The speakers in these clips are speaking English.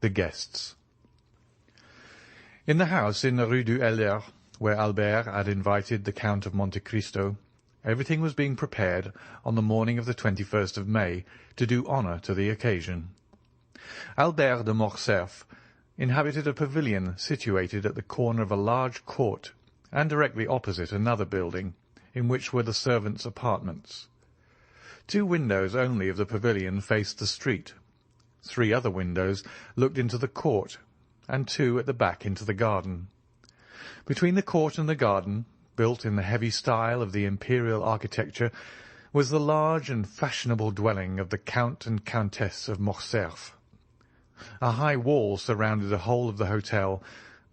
the guests. In the house in the Rue du Helder, where Albert had invited the Count of Monte Cristo, everything was being prepared on the morning of the 21st of May to do honour to the occasion. Albert de Morcerf inhabited a pavilion situated at the corner of a large court, and directly opposite another building, in which were the servants' apartments. 2 windows only of the pavilion faced the street. 3 other windows looked into the court, and 2 at the back into the garden. Between the court and the garden, built in the heavy style of the imperial architecture, was the large and fashionable dwelling of the Count and Countess of Morcerf. A high wall surrounded the whole of the hotel,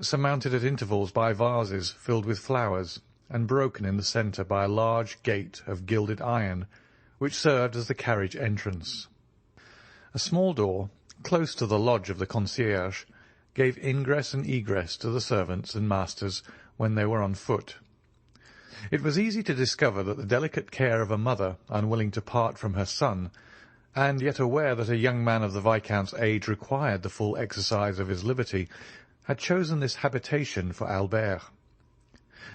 surmounted at intervals by vases filled with flowers, and broken in the centre by a large gate of gilded iron, which served as the carriage entrance. A small door, close to the lodge of the concierge, gave ingress and egress to the servants and masters when they were on foot. It was easy to discover that the delicate care of a mother unwilling to part from her son, and yet aware that a young man of the Viscount's age required the full exercise of his liberty, had chosen this habitation for Albert.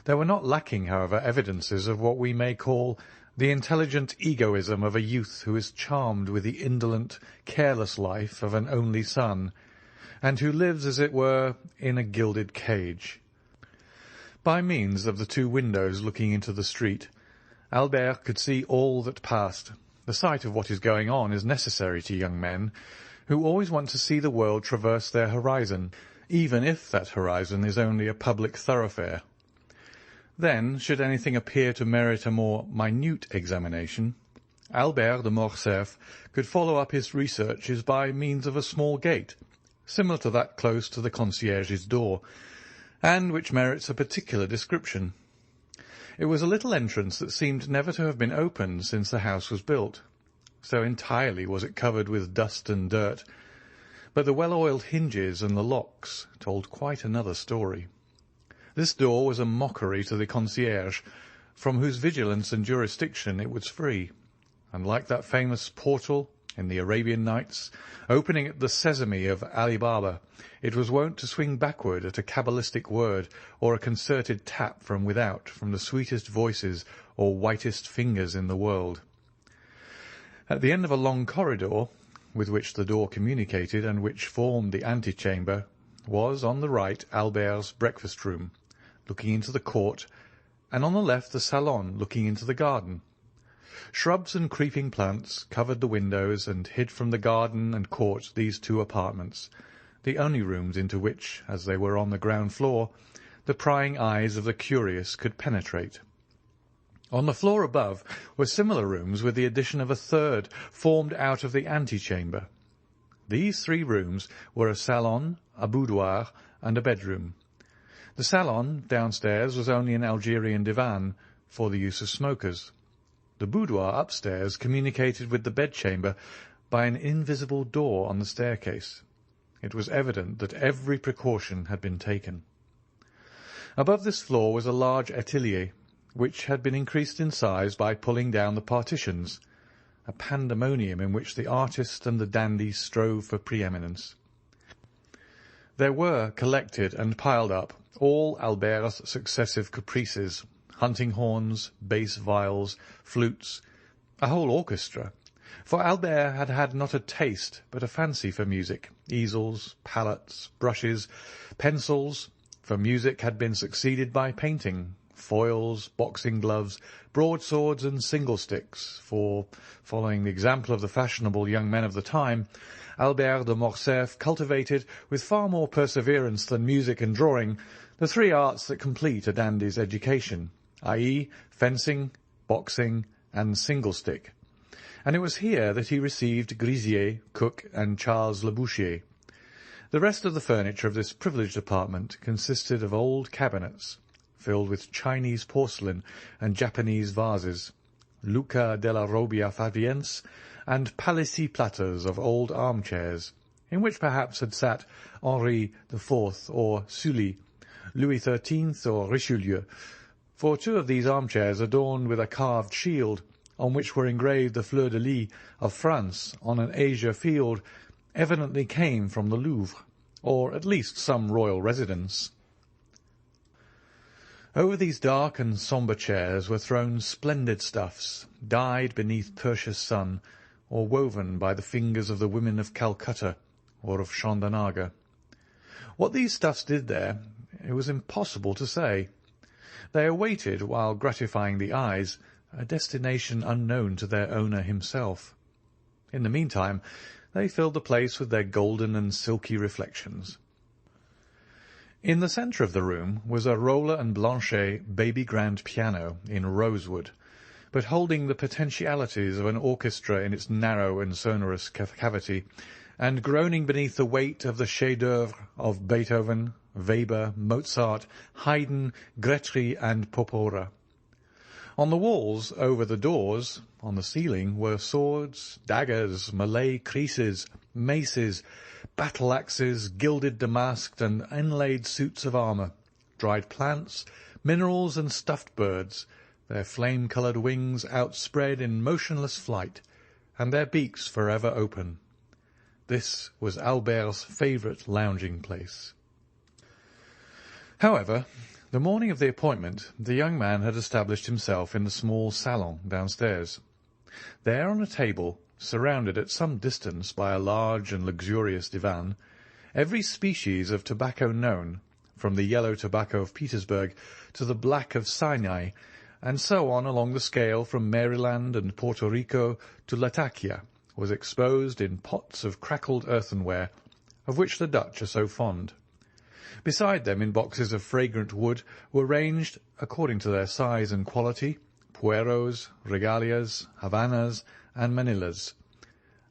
There were not lacking, however, evidences of what we may call the intelligent egoism of a youth who is charmed with the indolent, careless life of an only son, and who lives, as it were, in a gilded cage. By means of the 2 windows looking into the street, Albert could see all that passed. The sight of what is going on is necessary to young men, who always want to see the world traverse their horizon, even if that horizon is only a public thoroughfare. Then, should anything appear to merit a more minute examination, Albert de Morcerf could follow up his researches by means of a small gate, similar to that close to the concierge's door, and which merits a particular description. It was a little entrance that seemed never to have been opened since the house was built, so entirely was it covered with dust and dirt, but the well-oiled hinges and the locks told quite another story. This door was a mockery to the concierge, from whose vigilance and jurisdiction it was free, and like that famous portal in the Arabian Nights, opening at the sesame of Ali Baba, it was wont to swing backward at a cabalistic word or a concerted tap from without, from the sweetest voices or whitest fingers in the world. At the end of a long corridor, with which the door communicated and which formed the antechamber, was on the right Albert's breakfast-room, looking into the court, and on the left the salon looking into the garden. Shrubs and creeping plants covered the windows and hid from the garden and court these 2 apartments, the only rooms into which, as they were on the ground floor, the prying eyes of the curious could penetrate. On the floor above were similar rooms, with the addition of a 3rd formed out of the antechamber. These 3 rooms were a salon, a boudoir, and a bedroom. The salon downstairs was only an Algerian divan for the use of smokers. The boudoir upstairs communicated with the bedchamber by an invisible door on the staircase. It was evident that every precaution had been taken. Above this floor was a large atelier, which had been increased in size by pulling down the partitions, a pandemonium in which the artist and the dandy strove for preeminence. There were collected and piled up all Albert's successive caprices, hunting horns, bass viols, flutes, a whole orchestra, for Albert had had not a taste but a fancy for music, easels, palettes, brushes, pencils, for music had been succeeded by painting, foils, boxing gloves, broadswords, and single-sticks, for, following the example of the fashionable young men of the time, Albert de Morcerf cultivated, with far more perseverance than music and drawing, the 3 arts that complete a dandy's education, i.e., fencing, boxing, and single-stick, and it was here that he received Grisier, Cook, and Charles Leboucher. The rest of the furniture of this privileged apartment consisted of old cabinets, filled with Chinese porcelain and Japanese vases, Luca della Robbia Faviense, and Palissy platters of old armchairs, in which perhaps had sat Henri IV or Sully, Louis XIII or Richelieu, for 2 of these armchairs, adorned with a carved shield, on which were engraved the fleur-de-lis of France on an azure field, evidently came from the Louvre, or at least some royal residence. Over these dark and sombre chairs were thrown splendid stuffs, dyed beneath Persia's sun, or woven by the fingers of the women of Calcutta or of Chandanaga. What these stuffs did there, it was impossible to say. They awaited, while gratifying the eyes, a destination unknown to their owner himself. In the meantime, they filled the place with their golden and silky reflections. In the centre of the room was a Roller and Blanchet baby grand piano in rosewood, but holding the potentialities of an orchestra in its narrow and sonorous cavity, and groaning beneath the weight of the chefs-d'œuvre of Beethoven, Weber, Mozart, Haydn, Grétry, and Popora. On the walls, over the doors, on the ceiling, were swords, daggers, Malay creeses, maces, battle-axes, gilded damasked and inlaid suits of armour, dried plants, minerals, and stuffed birds, their flame-coloured wings outspread in motionless flight, and their beaks forever open. This was Albert's favourite lounging place. However, the morning of the appointment, the young man had established himself in the small salon downstairs. There, on a table, surrounded at some distance by a large and luxurious divan, every species of tobacco known, from the yellow tobacco of Petersburg to the black of Sinai, and so on along the scale from Maryland and Puerto Rico to Latakia, was exposed in pots of crackled earthenware, of which the Dutch are so fond. Beside them, in boxes of fragrant wood, were ranged, according to their size and quality, pueros, regalias, Havanas, and Manillas,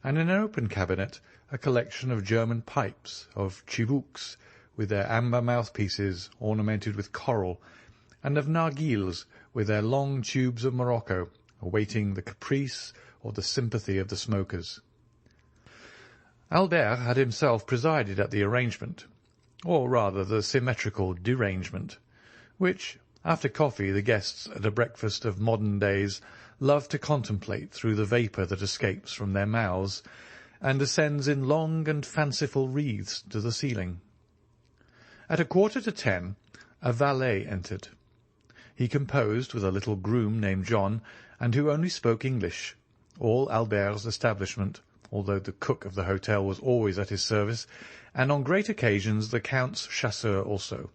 and in an open cabinet a collection of German pipes, of chibouks, with their amber mouthpieces ornamented with coral, and of narghils, with their long tubes of Morocco, awaiting the caprice or the sympathy of the smokers. Albert had himself presided at the arrangement, or rather the symmetrical derangement, which, after coffee, the guests at a breakfast of modern days love to contemplate through the vapour that escapes from their mouths and ascends in long and fanciful wreaths to the ceiling. At 10:15, a valet entered. He composed with a little groom named John, and who only spoke English, all Albert's establishment, although the cook of the hotel was always at his service, and on great occasions the Count's chasseur also.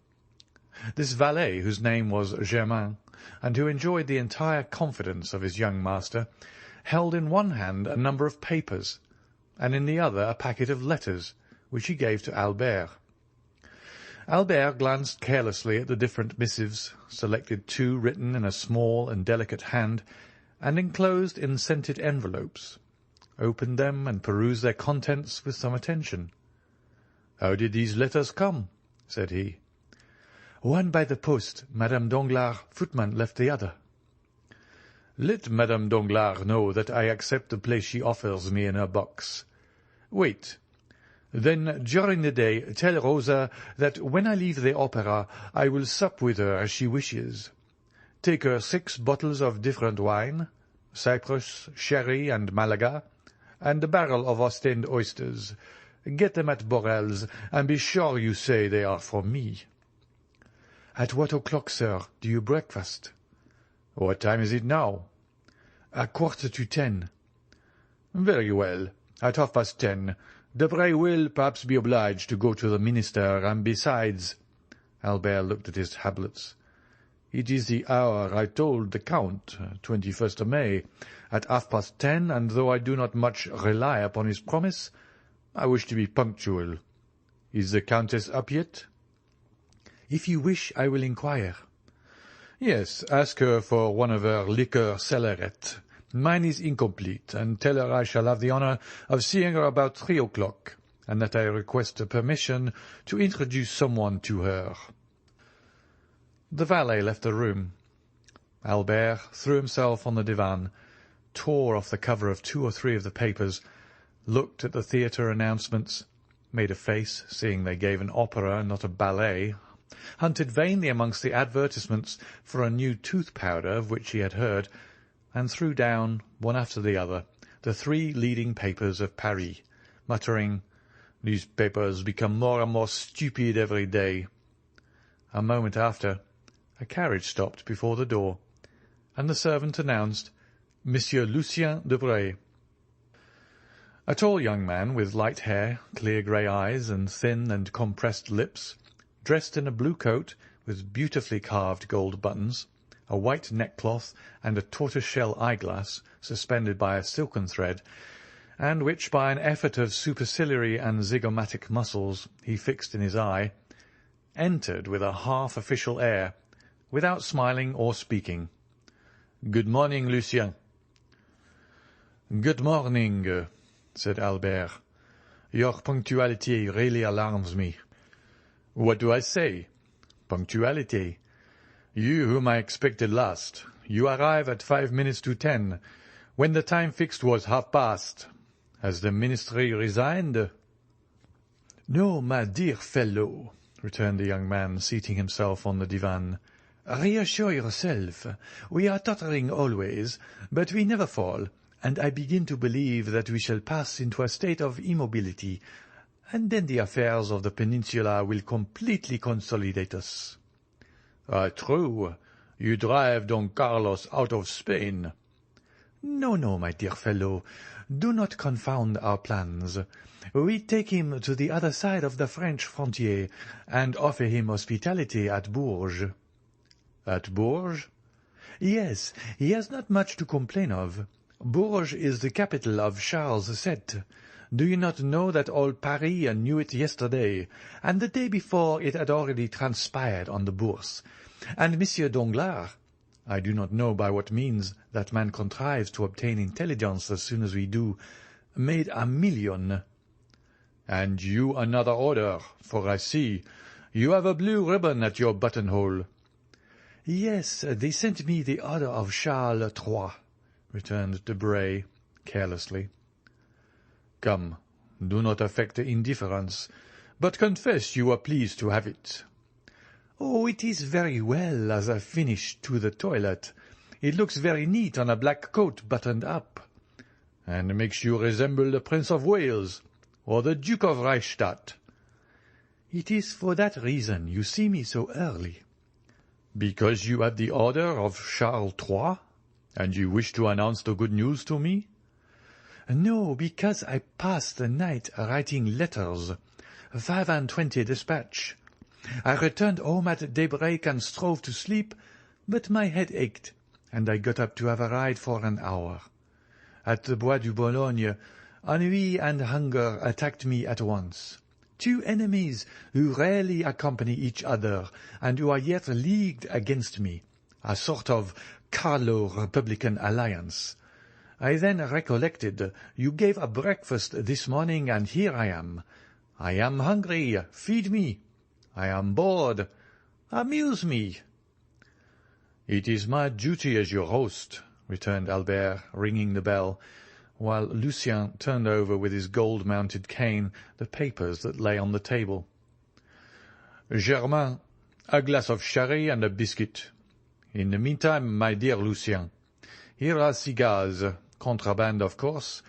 This valet, whose name was Germain, and who enjoyed the entire confidence of his young master, held in one hand a number of papers, and in the other a packet of letters, which he gave to Albert. Albert glanced carelessly at the different missives, selected two written in a small and delicate hand, and enclosed in scented envelopes, opened them and perused their contents with some attention. "How did these letters come?" said he. "One by the post. Madame Danglars' footman left the other." "Let Madame Danglars know that I accept the place she offers me in her box. Wait. Then, during the day, tell Rosa that when I leave the opera I will sup with her as she wishes. Take her 6 bottles of different wine, Cyprus, sherry, and Malaga, and a barrel of Ostend oysters. Get them at Borel's, and be sure you say they are from me." "At what o'clock, sir, do you breakfast?" "What time is it now?" "At 10:15. "Very well. At 10:30. Debray will perhaps be obliged to go to the minister, and besides—" Albert looked at his tablets. "It is the hour I told the Count, 21st of May, at 10:30, and though I do not much rely upon his promise, I wish to be punctual. Is the Countess up yet?" "If you wish, I will inquire." "Yes, ask her for one of her liqueur cellaret. Mine is incomplete, and tell her I shall have the honour of seeing her about 3 o'clock, and that I request permission to introduce someone to her." The valet left the room. Albert threw himself on the divan, tore off the cover of 2 or 3 of the papers, looked at the theatre announcements, made a face, seeing they gave an opera and not a ballet, hunted vainly amongst the advertisements for a new tooth-powder of which he had heard, and threw down, one after the other, the 3 leading papers of Paris, muttering, These papers become more and more stupid every day." A moment after, a carriage stopped before the door, and the servant announced Monsieur Lucien Debray. A tall young man with light hair, clear grey eyes, and thin and compressed lips, dressed in a blue coat with beautifully carved gold buttons, a white neckcloth, and a tortoise-shell eyeglass suspended by a silken thread, and which by an effort of superciliary and zygomatic muscles he fixed in his eye, entered with a half-official air, without smiling or speaking. "Good morning, Lucien." "Good morning," said Albert. "Your punctuality really alarms me." "What do I say? Punctuality. You whom I expected last, you arrive at 5 minutes to 10, when the time fixed was 1:30. Has the ministry resigned?" "No, my dear fellow," returned the young man, seating himself on the divan. "Reassure yourself. We are tottering always, but we never fall, and I begin to believe that we shall pass into a state of immobility, and then the affairs of the peninsula will completely consolidate us." "True. You drive Don Carlos out of Spain." "No, no, my dear fellow. Do not confound our plans. We take him to the other side of the French frontier, and offer him hospitality at Bourges." "At Bourges?" "Yes, he has not much to complain of. Bourges is the capital of Charles VII. Do you not know that all Paris knew it yesterday, and the day before it had already transpired on the Bourse? And Monsieur Danglars, I do not know by what means that man contrives to obtain intelligence as soon as we do, made 1,000,000. And you another order, for I see you have a blue ribbon at your buttonhole." "Yes, they sent me the order of Charles III," returned Debray carelessly. "Come, do not affect indifference, but confess you were pleased to have it." "Oh, it is very well as a finish to the toilet. It looks very neat on a black coat buttoned up." "And makes you resemble the Prince of Wales, or the Duke of Reichstadt." "It is for that reason you see me so early." "Because you had the order of Charles III, and you wish to announce the good news to me?" "No, because I passed the night writing letters, 25 dispatch. I returned home at daybreak and strove to sleep, but my head ached, and I got up to have a ride for an hour. At the Bois du Boulogne, ennui and hunger attacked me at once. Two enemies who rarely accompany each other, and who are yet leagued against me, a sort of Carlo-Republican alliance. I then recollected you gave a breakfast this morning, and here I am. I am hungry, feed me. I am bored, amuse me." "It is my duty as your host," returned Albert, ringing the bell, while Lucien turned over with his gold-mounted cane the papers that lay on the table. "Germain, a glass of sherry and a biscuit. In the meantime, my dear Lucien, here are cigars, contraband of course.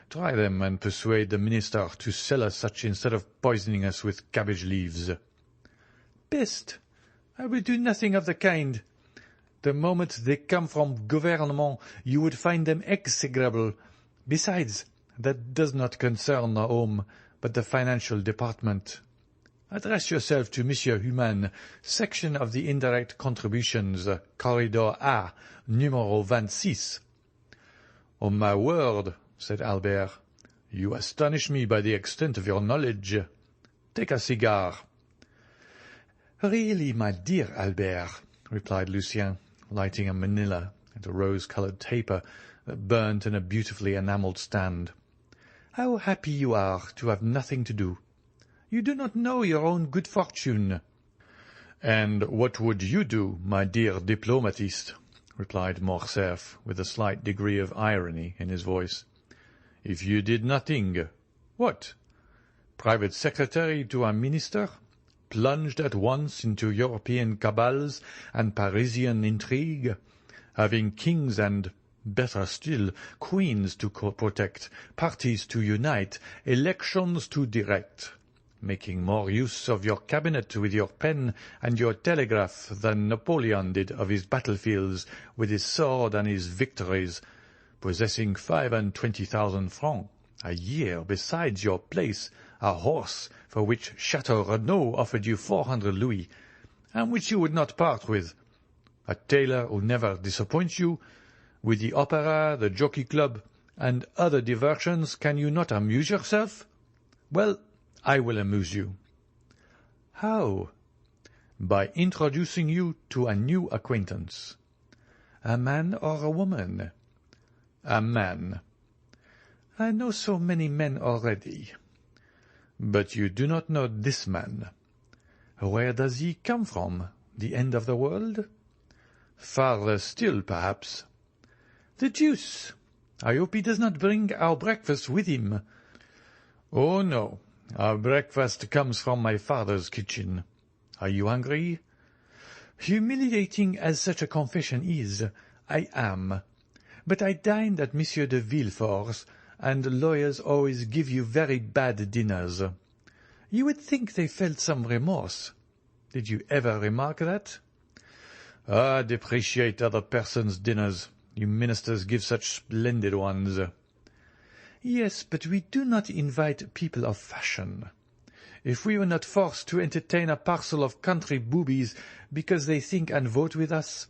Try them and persuade the minister to sell us such instead of poisoning us with cabbage leaves." "Peste! I will do nothing of the kind. The moment they come from gouvernement, you would find them execrable. Besides, that does not concern the home, but the financial department. Address yourself to Monsieur Human, section of the indirect contributions, corridor A, numéro 26. "On my word," said Albert, "you astonish me by the extent of your knowledge. Take a cigar." "Really, my dear Albert," replied Lucien, lighting a manila and a rose-coloured taper that burnt in a beautifully enamelled stand, "how happy you are to have nothing to do. You do not know your own good fortune." "And what would you do, my dear diplomatist?" replied Morcerf, with a slight degree of irony in his voice. "If you did nothing, what? Private secretary to a minister? Plunged at once into European cabals and Parisian intrigue, having kings and Better still, queens to protect, parties to unite, elections to direct, making more use of your cabinet with your pen and your telegraph than Napoleon did of his battlefields with his sword and his victories, possessing 25,000 francs a year besides your place, a horse for which Chateau Renaud offered you 400 louis, and which you would not part with, a tailor who never disappoints you. With the opera, the jockey club, and other diversions, can you not amuse yourself? Well, I will amuse you. How? By introducing you to a new acquaintance. A man or a woman? A man. I know so many men already. But you do not know this man. Where does he come from? The end of the world? Farther still, perhaps. The deuce! I hope he does not bring our breakfast with him. Oh, no. Our breakfast comes from my father's kitchen. Are you hungry? Humiliating as such a confession is, I am. But I dined at Monsieur de Villefort's, and lawyers always give you very bad dinners. You would think they felt some remorse. Did you ever remark that? Ah, depreciate other persons' dinners. You ministers give such splendid ones. Yes, but we do not invite people of fashion. If we were not forced to entertain a parcel of country boobies because they think and vote with us,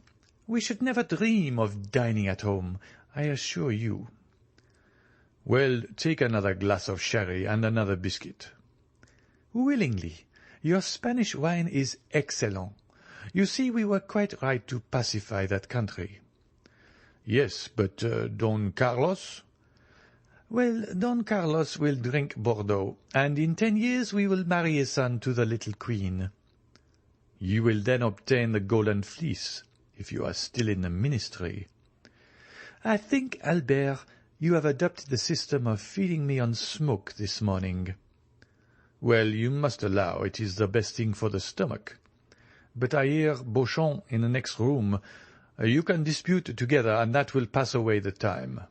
we should never dream of dining at home, I assure you. Well, take another glass of sherry and another biscuit. Willingly. Your Spanish wine is excellent. You see, we were quite right to pacify that country. Yes, but Don Carlos? Well, Don Carlos will drink Bordeaux, and in 10 years we will marry his son to the little queen. You will then obtain the golden fleece, if you are still in the ministry. I think, Albert, you have adopted the system of feeding me on smoke this morning. Well, you must allow it is the best thing for the stomach. But I hear Beauchamp in the next room. You can dispute together, and that will pass away the time.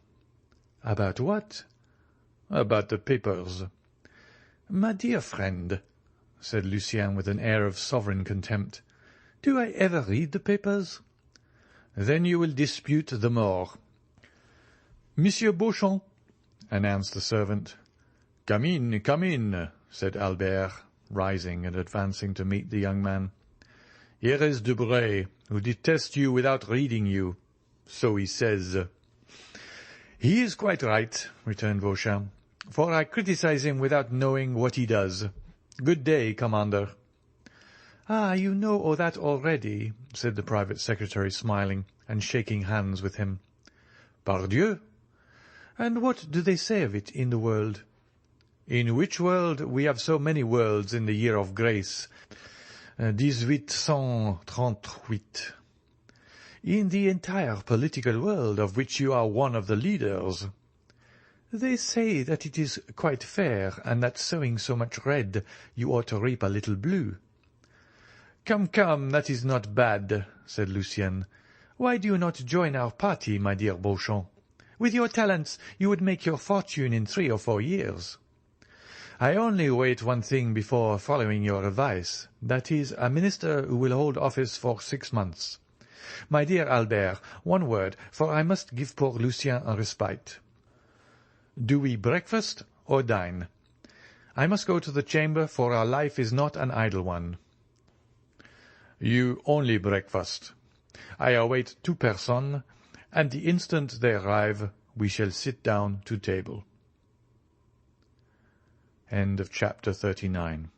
About what? About the papers. My dear friend, said Lucien with an air of sovereign contempt, do I ever read the papers? Then you will dispute the more. Monsieur Beauchamp, announced the servant. Come in, said Albert, rising and advancing to meet the young man. Here is Debray, who detests you without reading you. So he says. He is quite right, returned Beauchamp, for I criticize him without knowing what he does. Good day, Commander. Ah, you know all that already, said the private secretary, smiling and shaking hands with him. Pardieu! And what do they say of it in the world? In which world? We have so many worlds in the year of grace. 1838. In the entire political world, of which you are one of the leaders. They say that it is quite fair, and that sowing so much red, you ought to reap a little blue. Come, that is not bad, said Lucien. Why do you not join our party, my dear Beauchamp? With your talents, you would make your fortune in 3 or 4 years. I only wait one thing before following your advice, that is, a minister who will hold office for 6 months. My dear Albert, one word, for I must give poor Lucien a respite. Do we breakfast or dine? I must go to the chamber, for our life is not an idle one. You only breakfast. I await 2 personnes, and the instant they arrive, we shall sit down to table. End of chapter 39.